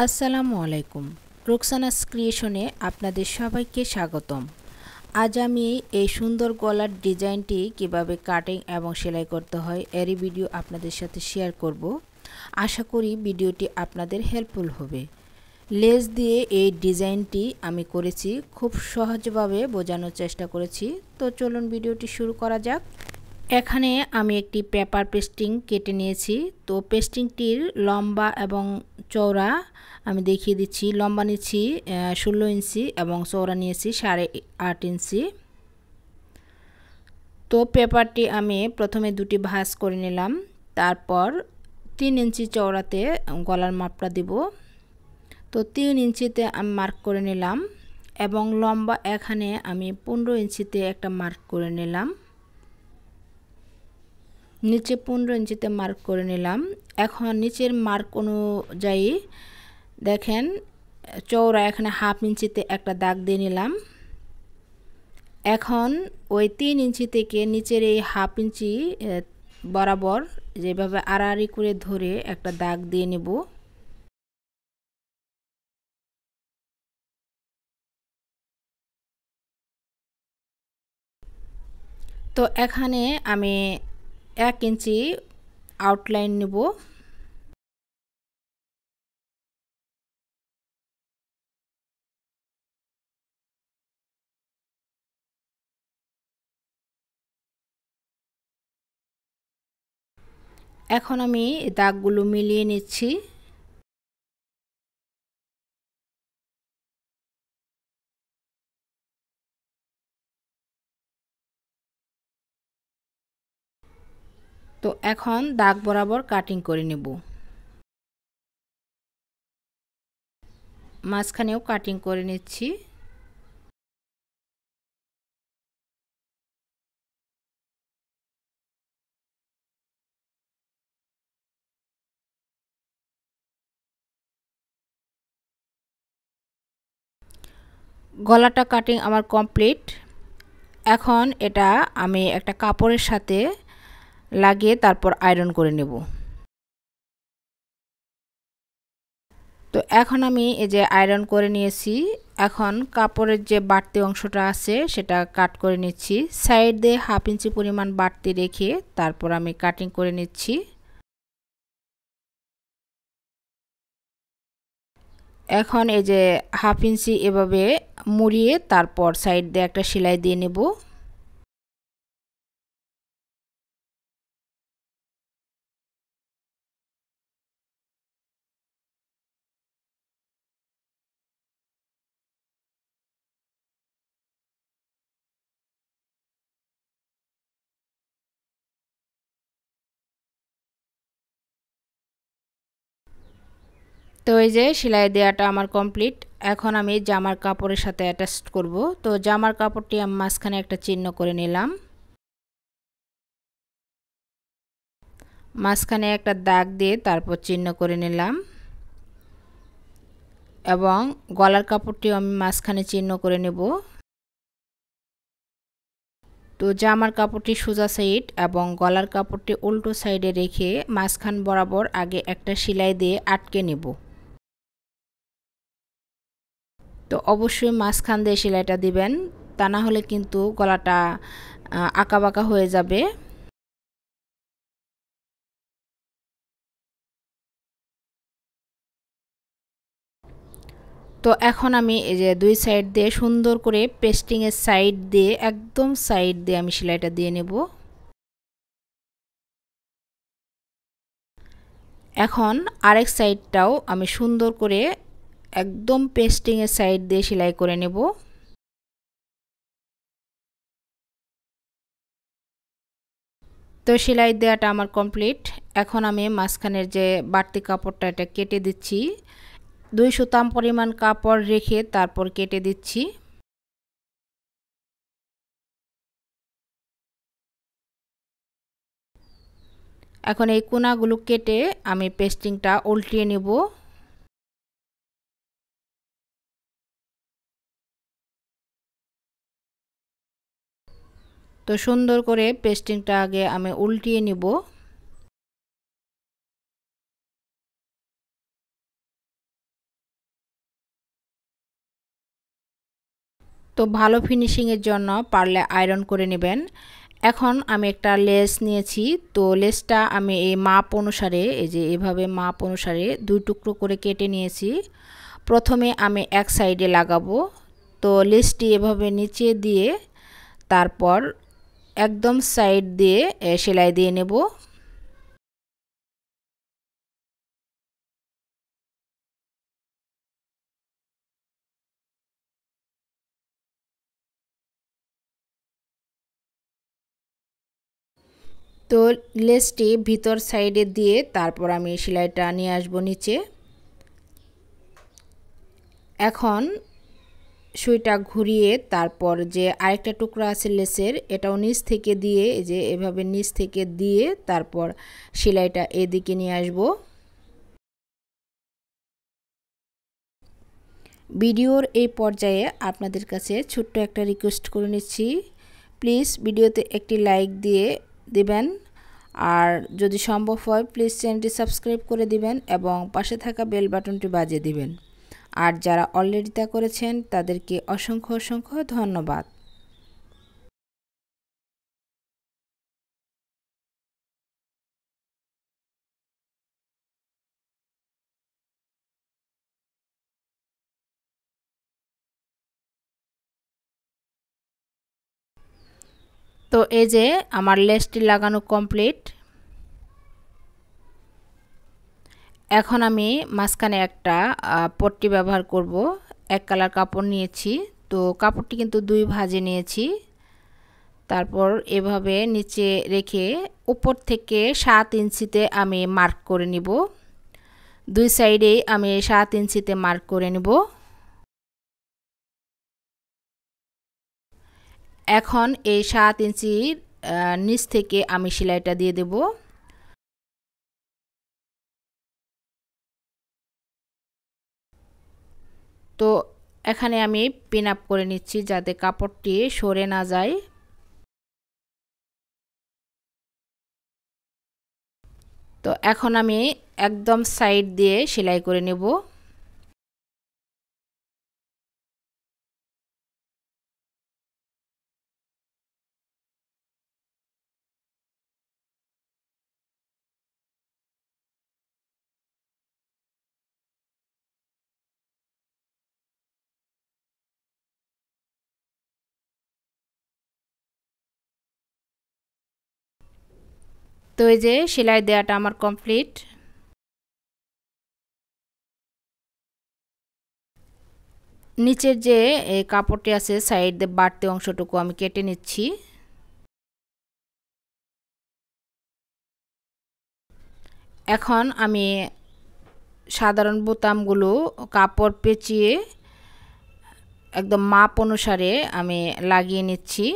আসসালামু আলাইকুম। রুকসানাস ক্রিয়েশনে আপনাদের সবাইকে স্বাগতম। আজ আমি এই সুন্দর গলার ডিজাইনটি কিভাবে কাটিং এবং সেলাই করতে হয় এরই ভিডিও আপনাদের সাথে শেয়ার করব। আশা করি ভিডিওটি আপনাদের হেল্পফুল হবে। লেস দিয়ে এই ডিজাইনটি আমি করেছি, খুব সহজভাবে বোঝানোর চেষ্টা করেছি। তো চলুন ভিডিওটি শুরু করা যাক। এখানে আমি একটি পেপার পেস্টিং কেটে নিয়েছি। তো পেস্টিংটির লম্বা এবং চওড়া আমি দেখিয়ে দিচ্ছি। লম্বা নিয়েছি 16 ইঞ্চি এবং চওড়া নিয়েছি 8.5 ইঞ্চি। তো পেপারটি আমি প্রথমে দুটি ভাঁজ করে নিলাম, তারপর 3 ইঞ্চি চওড়াতে গলার মাপটা দেব। তো 3 ইঞ্চিতে আমি মার্ক করে নিলাম এবং লম্বা এখানে আমি 15 ইঞ্চিতে একটা মার্ক করে নিলাম। নিচে 15 ইঞ্চিতে মার্ক করে নিলাম। এখন নিচের মার্ক অনুযায়ী দেখেন চওড়া এখানে হাফ ইঞ্চিতে একটা দাগ দিয়ে নিলাম। এখন ওই 3 ইঞ্চি থেকে নিচের এই হাফ ইঞ্চি বরাবর যেভাবে আড়াআড়ি করে ধরে একটা দাগ দিয়ে নেব। তো এখানে আমি 1 ইঞ্চি আউটলাইন নেব। এখন আমি দাগগুলো মিলিয়ে নিচ্ছি। তো এখন দাগ বরাবর কাটিং করে নেব। মাঝখানেও কাটিং করে নিচ্ছি। গলাটা কাটিং আমার কমপ্লিট। এখন এটা আমি একটা কাপড়ের সাথে লাগিয়ে তারপর আয়রন করে নেব। তো এখন আমি এই যে আয়রন করে নিয়েছি। এখন কাপড়ের যে বাড়তি অংশটা আছে সেটা কাট করে নিচ্ছি। সাইড দিয়ে হাফ ইঞ্চি পরিমাণ বাড়তি রেখে তারপর আমি কাটিং করে নিচ্ছি। এখন এই যে হাফ ইঞ্চি এভাবে মুড়িয়ে তারপর সাইড দিয়ে একটা সেলাই দিয়ে নেব। তো এই যে সেলাই দেওয়াটা আমার কমপ্লিট। এখন আমি জামার কাপড়ের সাথে অ্যাটাচ করব। তো জামার কাপড়টি আমি মাঝখানে একটা চিহ্ন করে নিলাম। মাঝখানে একটা দাগ দিয়ে তারপর চিহ্ন করে নিলাম এবং গলার কাপড়টিও আমি মাঝখানে চিহ্ন করে নেব। তো জামার কাপড়টি সোজা সাইড এবং গলার কাপড়টি উল্টো সাইডে রেখে মাঝখান বরাবর আগে একটা সেলাই দিয়ে আটকে নেব। তো অবশ্যই মাঝখান দিয়ে সেলাইটা দিবেন, তা না হলে কিন্তু গলাটা আঁকাবাঁকা হয়ে যাবে। তো এখন আমি এই যে দুই সাইড দিয়ে সুন্দর করে পেস্টিংয়ের সাইড দিয়ে একদম সাইড দিয়ে আমি সেলাইটা দিয়ে নেব। এখন আরেক সাইডটাও আমি সুন্দর করে একদম পেস্টিংয়ের সাইড দিয়ে সেলাই করে নেব। তো সেলাই দেওয়াটা আমার কমপ্লিট। এখন আমি মাঝখানের যে বাড়তি কাপড়টা এটা কেটে দিচ্ছি। 2 সুতাম পরিমাণ কাপড় রেখে তারপর কেটে দিচ্ছি। এখন এই কোনাগুলো কেটে আমি পেস্টিংটা উল্টিয়ে নেব। তো সুন্দর করে পেস্টিংটা আগে আমি উল্টিয়ে নেব। তো ভালো ফিনিশিংয়ের জন্য পারলে আয়রন করে নেবেন। এখন আমি একটা লেস নিয়েছি, তো লেসটা আমি এই মাপ অনুসারে, এই যে এভাবে মাপ অনুসারে 2 টুকরো করে কেটে নিয়েছি। প্রথমে আমি এক সাইডে লাগাবো, তো লেসটি এভাবে নিচে দিয়ে তারপর একদম সাইড দিয়ে সেলাই দিয়ে নেব। তো লেসটি ভিতর সাইডে দিয়ে তারপর আমি সেলাইটা নিয়ে আসবো নিচে। এখন সুইটা ঘুরিয়ে তারপর যে আরেকটা টুকরা আছে লেসের, এটাও নিচ থেকে দিয়ে, এই যে এভাবে নিচ থেকে দিয়ে তারপর সেলাইটা এদিকে নিয়ে আসব। ভিডিওর এই পর্যায়ে আপনাদের কাছে ছোট্ট একটা রিকোয়েস্ট করে নিচ্ছি, প্লিজ ভিডিওতে একটি লাইক দিয়ে দিবেন, আর যদি সম্ভব হয় প্লিজ চ্যানেলটি সাবস্ক্রাইব করে দিবেন এবং পাশে থাকা বেল বাটনটি বাজিয়ে দিবেন। আর যারা অলরেডি তা করেছেন তাদেরকে অসংখ্য অসংখ্য ধন্যবাদ। তো এই যে আমার লেসটি লাগানো কমপ্লিট। এখন আমি মাঝখানে একটা পট্টি ব্যবহার করব। এক কালার কাপড় নিয়েছি, তো কাপড়টি কিন্তু 2 ভাঁজে নিয়েছি। তারপর এভাবে নিচে রেখে উপর থেকে 7 ইঞ্চিতে আমি মার্ক করে নিব। 2 সাইডেই আমি 7 ইঞ্চিতে মার্ক করে নিব। এখন এই 7 ইঞ্চির নিচ থেকে আমি সেলাইটা দিয়ে দেব। তো এখানে আমি পিন আপ করে নিচ্ছি যাতে কাপড়টি সরে না যায়। তো এখন আমি একদম সাইড দিয়ে সেলাই করে নেব। তো এই যে সেলাই দেওয়াটা আমার কমপ্লিট। নিচের যে এই কাপড়টি আছে সাইড দিয়ে বাড়তি অংশটুকু আমি কেটে নিচ্ছি। এখন আমি সাধারণ বোতামগুলো কাপড় পেঁচিয়ে একদম মাপ অনুসারে আমি লাগিয়ে নিচ্ছি।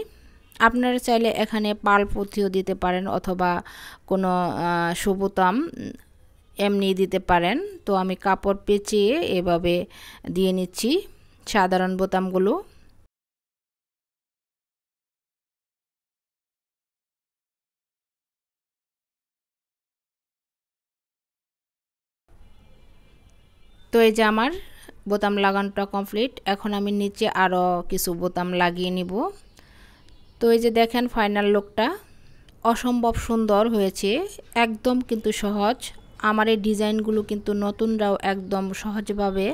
আপনারা চাইলে এখানে পাল পুঁথিও দিতে পারেন অথবা কোনো সুবোতাম এমনি দিতে পারেন। তো আমি কাপড় পেঁচিয়ে এভাবে দিয়ে নিচ্ছি সাধারণ বোতামগুলো। তো এই যে আমার বোতাম লাগানোটা কমপ্লিট। এখন আমি নিচে আরও কিছু বোতাম লাগিয়ে নিব। তো এই যে দেখেন ফাইনাল লুকটা অসম্ভব সুন্দর হয়েছে, একদম কিন্তু সহজ। আমার এই ডিজাইনগুলো কিন্তু নতুনরাও একদম সহজভাবে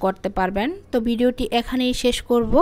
করতে পারবেন। তো ভিডিওটি এখানেই শেষ করব।